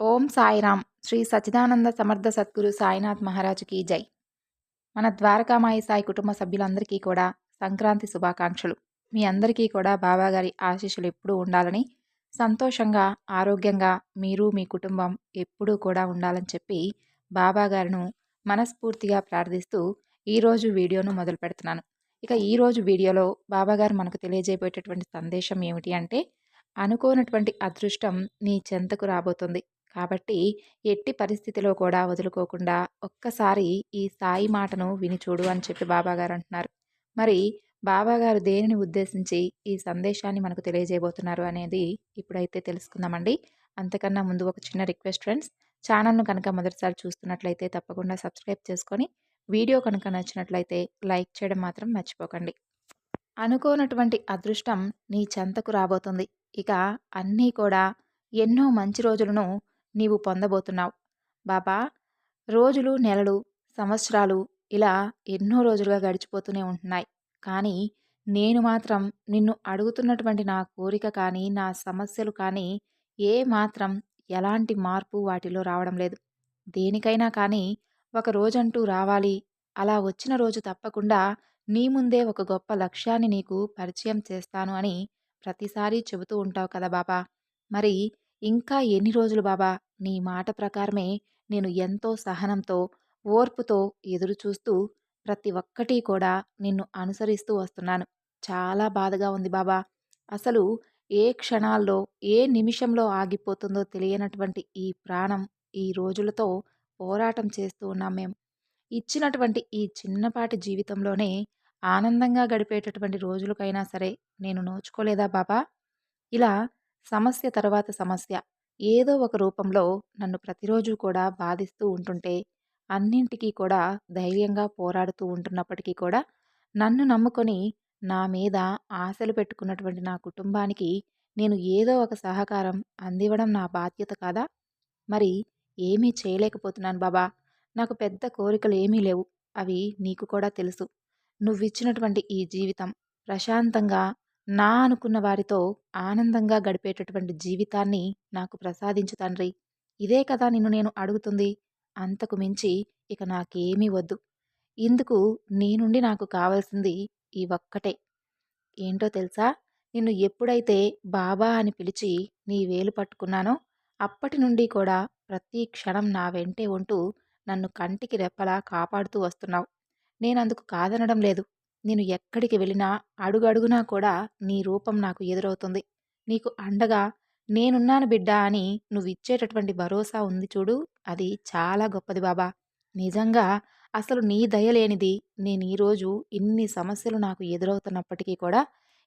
ఓం సాయిరామ్. శ్రీ సచ్చిదానంద సమర్థ సద్గురు సాయినాథ్ మహారాజుకి జై. మన ద్వారకామాయి సాయి కుటుంబ సభ్యులందరికీ కూడా సంక్రాంతి శుభాకాంక్షలు. మీ అందరికీ కూడా బాబాగారి ఆశీస్సులు ఎప్పుడూ ఉండాలని, సంతోషంగా, ఆరోగ్యంగా మీరు మీ కుటుంబం ఎప్పుడూ కూడా ఉండాలని చెప్పి బాబాగారిను మనస్ఫూర్తిగా ప్రార్థిస్తూ ఈరోజు వీడియోను మొదలు పెడుతున్నాను. ఇక ఈరోజు వీడియోలో బాబాగారు మనకు తెలియజేయబోయేటటువంటి సందేశం ఏమిటి అంటే, అనుకోనటువంటి అదృష్టం నీ చెంతకు రాబోతుంది. కాబట్టి ఎట్టి పరిస్థితిలో కూడా వదులుకోకుండా ఒక్కసారి ఈ సాయి మాటను విని చూడు అని చెప్పి బాబాగారు అంటున్నారు. మరి బాబాగారు దేనిని ఉద్దేశించి ఈ సందేశాన్ని మనకు తెలియజేయబోతున్నారు అనేది ఇప్పుడైతే తెలుసుకుందామండి. అంతకన్నా ముందు ఒక చిన్న రిక్వెస్ట్ ఫ్రెండ్స్, ఛానల్ను కనుక మొదటిసారి చూస్తున్నట్లయితే తప్పకుండా సబ్స్క్రైబ్ చేసుకొని, వీడియో కనుక నచ్చినట్లయితే లైక్ చేయడం మాత్రం మర్చిపోకండి. అనుకోనటువంటి అదృష్టం నీ చెంతకు రాబోతుంది. ఇక అన్నీ కూడా ఎన్నో మంచి రోజులను నీవు పొందబోతున్నావు. బాబా, రోజులు, నెలలు, సంవత్సరాలు ఇలా ఎన్నో రోజులుగా గడిచిపోతూనే ఉంటున్నాయి. కానీ నేను మాత్రం నిన్ను అడుగుతున్నటువంటి నా కోరిక కానీ, నా సమస్యలు కానీ ఏ మాత్రం ఎలాంటి మార్పు వాటిలో రావడం లేదు. దేనికైనా కానీ ఒక రోజంటూ రావాలి. అలా వచ్చిన రోజు తప్పకుండా నీ ముందే ఒక గొప్ప లక్ష్యాన్ని నీకు పరిచయం చేస్తాను అని ప్రతిసారి చెబుతూ ఉంటావు కదా బాబా. మరి ఇంకా ఎన్ని రోజులు బాబా, నీ మాట ప్రకారమే నేను ఎంతో సహనంతో, ఓర్పుతో ఎదురు చూస్తూ ప్రతి ఒక్కటి కూడా నిన్ను అనుసరిస్తూ వస్తున్నాను. చాలా బాధగా ఉంది బాబా. అసలు ఏ క్షణాల్లో, ఏ నిమిషంలో ఆగిపోతుందో తెలియనటువంటి ఈ ప్రాణం ఈ రోజులతో పోరాటం చేస్తూ ఉన్నాం మేము. ఇచ్చినటువంటి ఈ చిన్నపాటి జీవితంలోనే ఆనందంగా గడిపేటటువంటి రోజులకైనా సరే నేను నోచుకోలేదా బాబా? ఇలా సమస్య తర్వాత సమస్య ఏదో ఒక రూపంలో నన్ను ప్రతిరోజు కూడా బాధిస్తూ ఉంటుంటే, అన్నింటికీ కూడా ధైర్యంగా పోరాడుతూ ఉంటున్నప్పటికీ కూడా నన్ను నమ్ముకొని నా మీద ఆశలు పెట్టుకున్నటువంటి నా కుటుంబానికి నేను ఏదో ఒక సహకారం అందివ్వడం నా బాధ్యత కాదా? మరి ఏమీ చేయలేకపోతున్నాను బాబా. నాకు పెద్ద కోరికలు ఏమీ లేవు. అవి నీకు కూడా తెలుసు. నువ్విచ్చినటువంటి ఈ జీవితం ప్రశాంతంగా నా అనుకున్న వారితో ఆనందంగా గడిపేటటువంటి జీవితాన్ని నాకు ప్రసాదించు తండ్రి. ఇదే కదా నిన్ను నేను అడుగుతుంది. అంతకు మించి ఇక నాకేమీ వద్దు. ఇందుకు నీ నుండి నాకు కావాల్సింది ఈ ఒక్కటే. ఏంటో తెలుసా? నిన్ను ఎప్పుడైతే బాబా అని పిలిచి నీ వేలు పట్టుకున్నానో అప్పటి నుండి కూడా ప్రతి క్షణం నా వెంటే ఉంటూ నన్ను కంటికి రెప్పలా కాపాడుతూ వస్తున్నావు. నేనందుకు కాదనడం లేదు. నేను ఎక్కడికి వెళ్ళినా అడుగడుగునా కూడా నీ రూపం నాకు ఎదురవుతుంది. నీకు అండగా నేనున్నాను బిడ్డా అని నువ్విచ్చేటటువంటి భరోసా ఉంది చూడు, అది చాలా గొప్పది బాబా. నిజంగా అసలు నీ దయ లేనిది నేనీరోజు ఇన్ని సమస్యలు నాకు ఎదురవుతున్నప్పటికీ కూడా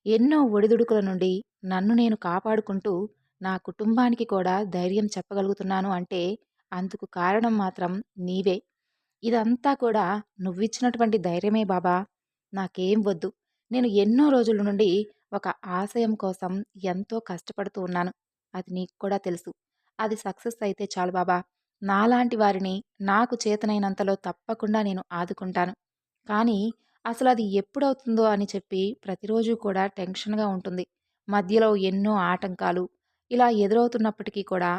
ఎన్నో ఒడిదుడుకుల నుండి నన్ను నేను కాపాడుకుంటూ నా కుటుంబానికి కూడా ధైర్యం చెప్పగలుగుతున్నాను అంటే అందుకు కారణం మాత్రం నీవే. ఇదంతా కూడా నువ్విచ్చినటువంటి ధైర్యమే బాబా. నాకేం వద్దు. నేను ఎన్నో రోజుల నుండి ఒక ఆశయం కోసం ఎంతో కష్టపడుతూ ఉన్నాను. అది నీకు కూడా తెలుసు. అది సక్సెస్ అయితే చాలు బాబా. నాలాంటి వారిని నాకు చేతనైనంతలో తప్పకుండా నేను ఆదుకుంటాను. కానీ అసలది ఎప్పుడవుతుందో అని చెప్పి ప్రతిరోజు కూడా టెన్షన్‌గా ఉంటుంది. మధ్యలో ఎన్నో ఆటంకాలు ఇలా ఎదురవుతున్నప్పటికీ కూడా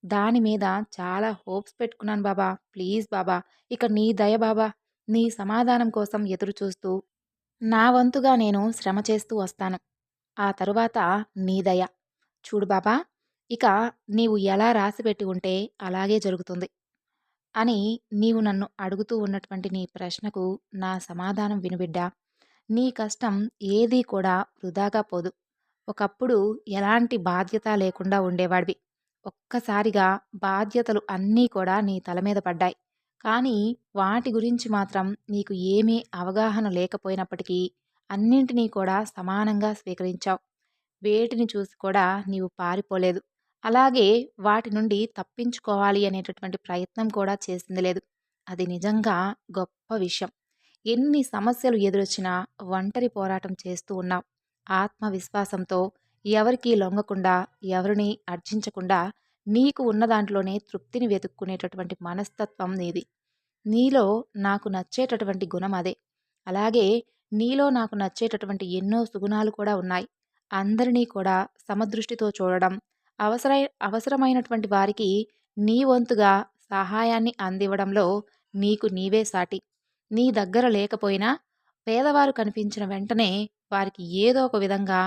దాని మీద చాలా హోప్స్ పెట్టుకున్నాను బాబా. ప్లీజ్ బాబా, ఇక నీ దయ బాబా. నీ సమాధానం కోసం ఎదురుచూస్తూ నా వంతుగా నేను శ్రమ చేస్తూ వస్తాను. ఆ తరువాత నీ దయ. చూడు బాబా, ఇక నీవు ఎలా రాసిపెట్టి ఉంటే అలాగే జరుగుతుంది అని నీవు నన్ను అడుగుతూ ఉన్నటువంటి నీ ప్రశ్నకు నా సమాధానం విను బిడ్డా. నీ కష్టం ఏదీ కూడా వృధాగా పోదు. ఒకప్పుడు ఎలాంటి బాధ్యత లేకుండా ఉండేవాడివి. ఒక్కసారిగా బాధ్యతలు అన్నీ కూడా నీ తల మీద పడ్డాయి. కానీ వాటి గురించి మాత్రం నీకు ఏమీ అవగాహన లేకపోయినప్పటికీ అన్నింటినీ కూడా సమానంగా స్వీకరించావు. వేటిని చూసి కూడా నీవు పారిపోలేదు. అలాగే వాటి నుండి తప్పించుకోవాలి అనేటటువంటి ప్రయత్నం కూడా చేసింది లేదు. అది నిజంగా గొప్ప విషయం. ఎన్ని సమస్యలు ఎదురొచ్చినా ఒంటరి పోరాటం చేస్తూ ఉన్నావు. ఆత్మవిశ్వాసంతో ఎవరికీ లొంగకుండా, ఎవరిని అర్జించకుండా నీకు ఉన్న దాంట్లోనే తృప్తిని వెతుక్కునేటటువంటి మనస్తత్వం నీది. నీలో నాకు నచ్చేటటువంటి గుణం అదే. అలాగే నీలో నాకు నచ్చేటటువంటి ఎన్నో సుగుణాలు కూడా ఉన్నాయి. అందరినీ కూడా సమదృష్టితో చూడడం, అవసరమైనటువంటి వారికి నీ వంతుగా సహాయాన్ని అందివ్వడంలో నీకు నీవే సాటి. నీ దగ్గర లేకపోయినా పేదవారు కనిపించిన వెంటనే వారికి ఏదో ఒక విధంగా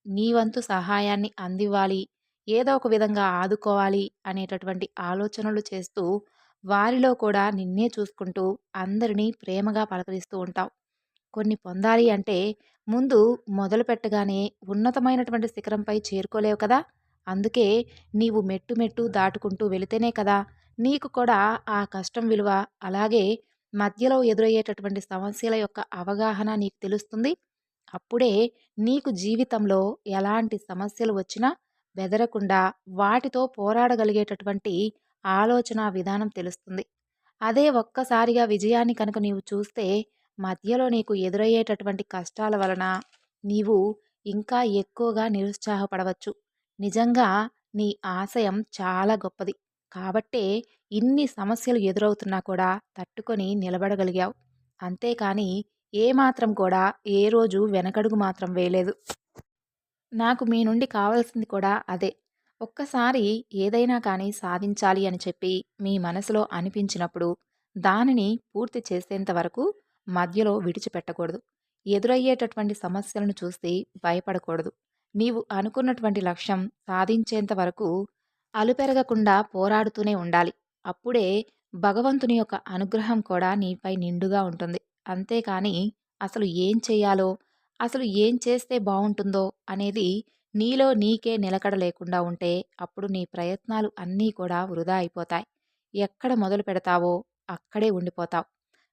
నీ వంతు సహాయాన్ని అందివ్వాలి, ఏదో ఒక విధంగా ఆదుకోవాలి అనేటటువంటి ఆలోచనలు చేస్తూ, వారిలో కూడా నిన్నే చూసుకుంటూ అందరినీ ప్రేమగా పలకరిస్తూ ఉంటావు. కొన్ని పొందాలి అంటే ముందు మొదలుపెట్టగానే ఉన్నతమైనటువంటి శిఖరంపై చేరుకోలేవు కదా! అందుకే నీవు మెట్టు మెట్టు దాటుకుంటూ వెళితేనే కదా నీకు కూడా ఆ కష్టం విలువ, అలాగే మధ్యలో ఎదురయ్యేటటువంటి సమస్యల యొక్క అవగాహన నీకు తెలుస్తుంది. అప్పుడే నీకు జీవితంలో ఎలాంటి సమస్యలు వచ్చినా బెదరకుండా వాటితో పోరాడగలిగేటటువంటి ఆలోచన విధానం తెలుస్తుంది. అదే ఒక్కసారిగా విజయాన్ని కనుక నీవు చూస్తే, మధ్యలో నీకు ఎదురయ్యేటటువంటి కష్టాల వలన నీవు ఇంకా ఎక్కువగా నిరుత్సాహపడవచ్చు. నిజంగా నీ ఆశయం చాలా గొప్పది. కాబట్టే ఇన్ని సమస్యలు ఎదురవుతున్నా కూడా తట్టుకొని నిలబడగలిగావు. అంతేకాని ఏమాత్రం కూడా ఏ రోజు వెనకడుగు మాత్రం వేయలేదు. నాకు మీ నుండి కావాల్సింది కూడా అదే. ఒక్కసారి ఏదైనా కానీ సాధించాలి అని చెప్పి మీ మనసులో అనిపించినప్పుడు దానిని పూర్తి చేసేంత వరకు మధ్యలో విడిచిపెట్టకూడదు. ఎదురయ్యేటటువంటి సమస్యలను చూసి భయపడకూడదు. నీవు అనుకున్నటువంటి లక్ష్యం సాధించేంత వరకు అలుపెరగకుండా పోరాడుతూనే ఉండాలి. అప్పుడే భగవంతుని యొక్క అనుగ్రహం కూడా నీపై నిండుగా ఉంటుంది. అంతేకాని అసలు ఏం చేయాలో, అసలు ఏం చేస్తే బావుంటుందో అనేది నీలో నీకే నిలకడ లేకుండా ఉంటే అప్పుడు నీ ప్రయత్నాలు అన్నీ కూడా వృధా అయిపోతాయి. ఎక్కడ మొదలు పెడతావో అక్కడే ఉండిపోతావు.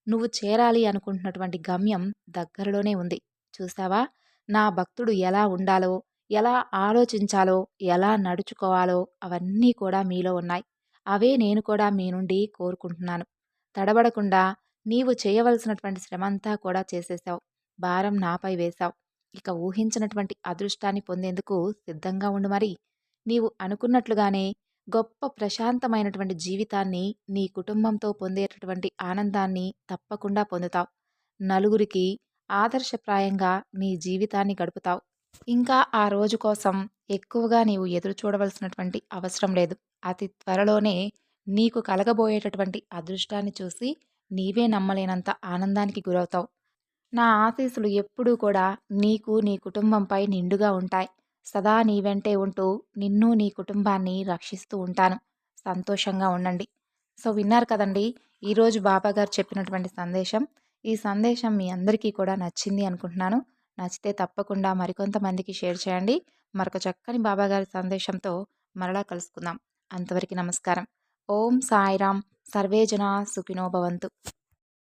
నువ్వు చేరాలి అనుకుంటున్నటువంటి గమ్యం దగ్గరలోనే ఉంది. చూసావా? నా భక్తుడు ఎలా ఉండాలో, ఎలా ఆలోచించాలో, ఎలా నడుచుకోవాలో అవన్నీ కూడా మీలో ఉన్నాయి. అవే నేను కూడా మీ నుండి కోరుకుంటున్నాను. తడబడకుండా నీవు చేయవలసినటువంటి శ్రమంతా కూడా చేసేశావు. భారం నాపై వేశావు. ఇక ఊహించినటువంటి అదృష్టాన్ని పొందేందుకు సిద్ధంగా ఉండు మరి. నీవు అనుకున్నట్లుగానే గొప్ప ప్రశాంతమైనటువంటి జీవితాన్ని, నీ కుటుంబంతో పొందేటటువంటి ఆనందాన్ని తప్పకుండా పొందుతావు. నలుగురికి ఆదర్శప్రాయంగా నీ జీవితాన్ని గడుపుతావు. ఇంకా ఆ రోజు కోసం ఎక్కువగా నీవు ఎదురు చూడవలసినటువంటి అవసరం లేదు. అతి త్వరలోనే నీకు కలగబోయేటటువంటి అదృష్టాన్ని చూసి నీవే నమ్మలేనంత ఆనందానికి గురవుతావు. నా ఆశీస్సులు ఎప్పుడూ కూడా నీకు, నీ కుటుంబంపై నిండుగా ఉంటాయి. సదా నీ వెంటే ఉంటూ నిన్ను, నీ కుటుంబాన్ని రక్షిస్తూ ఉంటాను. సంతోషంగా ఉండండి. సో విన్నారు కదండి! ఈరోజు బాబాగారు చెప్పినటువంటి సందేశం. ఈ సందేశం మీ అందరికీ కూడా నచ్చింది అనుకుంటున్నాను. నచ్చితే తప్పకుండా మరికొంతమందికి షేర్ చేయండి. మరొక చక్కని బాబాగారి సందేశంతో మరలా కలుసుకుందాం. అంతవరకు నమస్కారం. ఓం సాయిరాం. సర్వే జనా సుఖినో భవంతు.